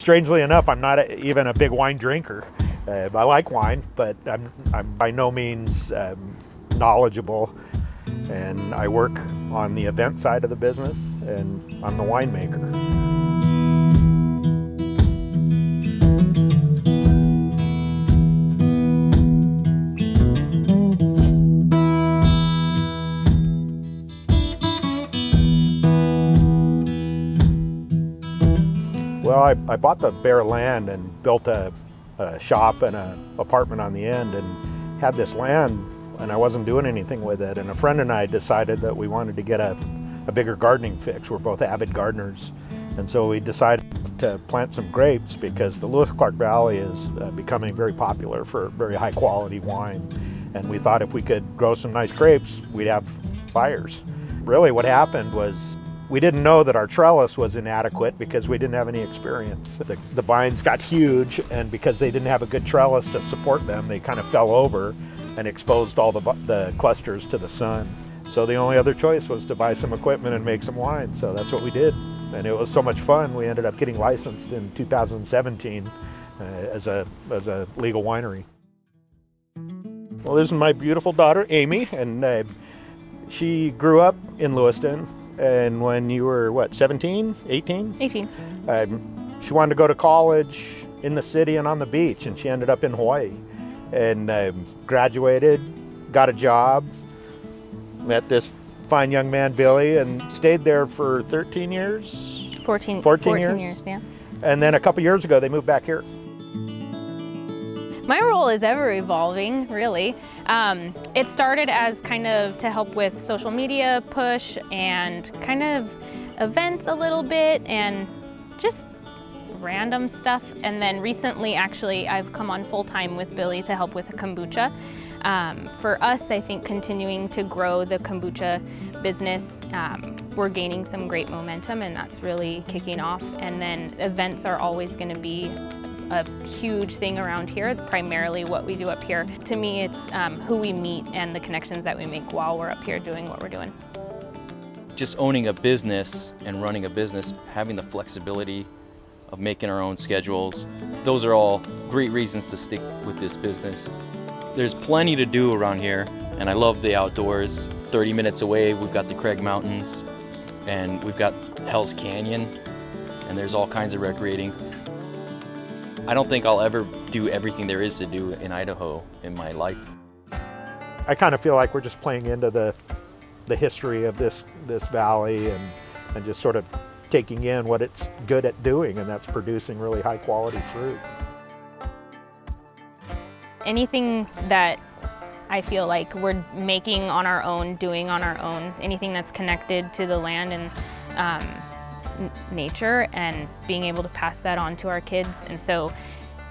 Strangely enough, I'm not even a big wine drinker. I like wine, but I'm by no means knowledgeable. And I work on the event side of the business, and I'm the winemaker. Well, I bought the bare land and built a shop and an apartment on the end, and had this land, and I wasn't doing anything with it. And a friend and I decided that we wanted to get a bigger gardening fix. We're both avid gardeners, and so we decided to plant some grapes because the Lewis-Clark Valley is becoming very popular for very high quality wine. And we thought if we could grow some nice grapes, we'd have buyers. Really what happened was we didn't know that our trellis was inadequate because we didn't have any experience. The vines got huge, and because they didn't have a good trellis to support them, they kind of fell over and exposed all the clusters to the sun. So the only other choice was to buy some equipment and make some wine. So that's what we did. And it was so much fun, we ended up getting licensed in 2017 as a legal winery. Well, this is my beautiful daughter, Amy, and she grew up in Lewiston. And when you were, what, 17, 18? 18. She wanted to go to college in the city and on the beach, and she ended up in Hawaii. And graduated, got a job, met this fine young man, Billy, and stayed there for 13 years? 14 years, yeah. And then a couple years ago, they moved back here. My role is ever evolving, really. It started as kind of to help with social media push and kind of events a little bit and just random stuff. And then recently, actually, I've come on full-time with Billy to help with a kombucha. For us, I think continuing to grow the kombucha business, we're gaining some great momentum, and that's really kicking off. And then events are always going to be a huge thing around here, primarily what we do up here. To me, it's who we meet and the connections that we make while we're up here doing what we're doing. Just owning a business and running a business, having the flexibility of making our own schedules, those are all great reasons to stick with this business. There's plenty to do around here, and I love the outdoors. 30 minutes away, we've got the Craig Mountains, and we've got Hell's Canyon, and there's all kinds of recreating. I don't think I'll ever do everything there is to do in Idaho in my life. I kind of feel like we're just playing into the history of this valley and just sort of taking in what it's good at doing, and that's producing really high quality fruit. Anything that I feel like we're making on our own, doing on our own, anything that's connected to the land and nature, and being able to pass that on to our kids. And so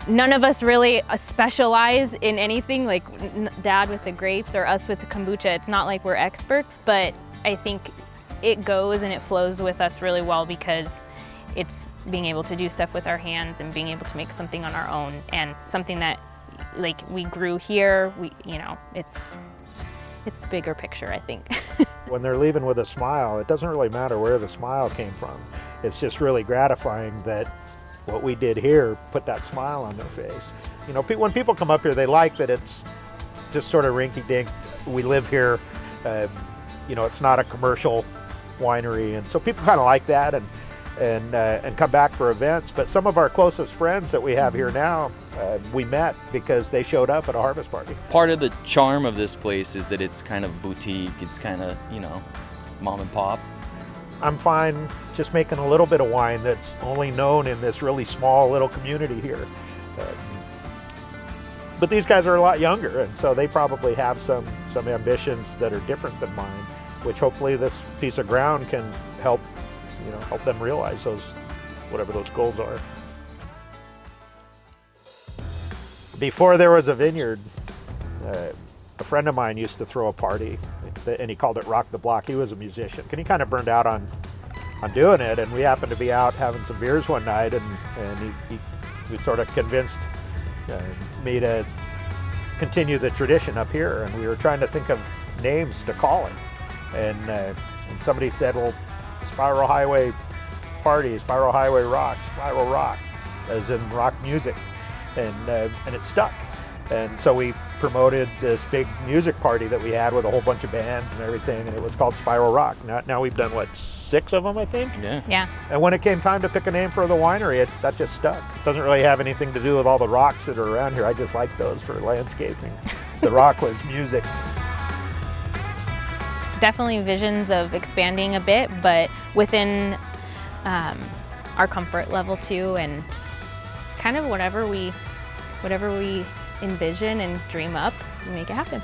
none of us really specialize in anything, like Dad with the grapes or us with the kombucha. It's not like we're experts, but I think it goes and it flows with us really well because it's being able to do stuff with our hands and being able to make something on our own, and something that like we grew here. It's the bigger picture, I think. When they're leaving with a smile, it doesn't really matter where the smile came from. It's just really gratifying that what we did here put that smile on their face. You know, when people come up here, they like that it's just sort of rinky-dink. We live here, it's not a commercial winery, and so people kind of like that and come back for events. But some of our closest friends that we have here now, we met because they showed up at a harvest party. Part of the charm of this place is that it's kind of boutique, it's kind of, mom and pop. I'm fine just making a little bit of wine that's only known in this really small little community here. But these guys are a lot younger, and so they probably have some ambitions that are different than mine, which hopefully this piece of ground can help them realize whatever those goals are. Before there was a vineyard, a friend of mine used to throw a party, and he called it Rock the Block. He was a musician, and he kind of burned out on doing it, and we happened to be out having some beers one night, and he sort of convinced me to continue the tradition up here, and we were trying to think of names to call it, and somebody said, well, Spiral Highway Party, Spiral Highway Rock, Spiral Rock. as in rock music, and it stuck. And so we promoted this big music party that we had with a whole bunch of bands and everything, and it was called Spiral Rock. Now we've done, what, 6 of them, I think? Yeah. Yeah. And when it came time to pick a name for the winery, that just stuck. It doesn't really have anything to do with all the rocks that are around here. I just like those for landscaping. The rock was music. Definitely visions of expanding a bit, but within our comfort level too, and kind of whatever we envision and dream up, we make it happen.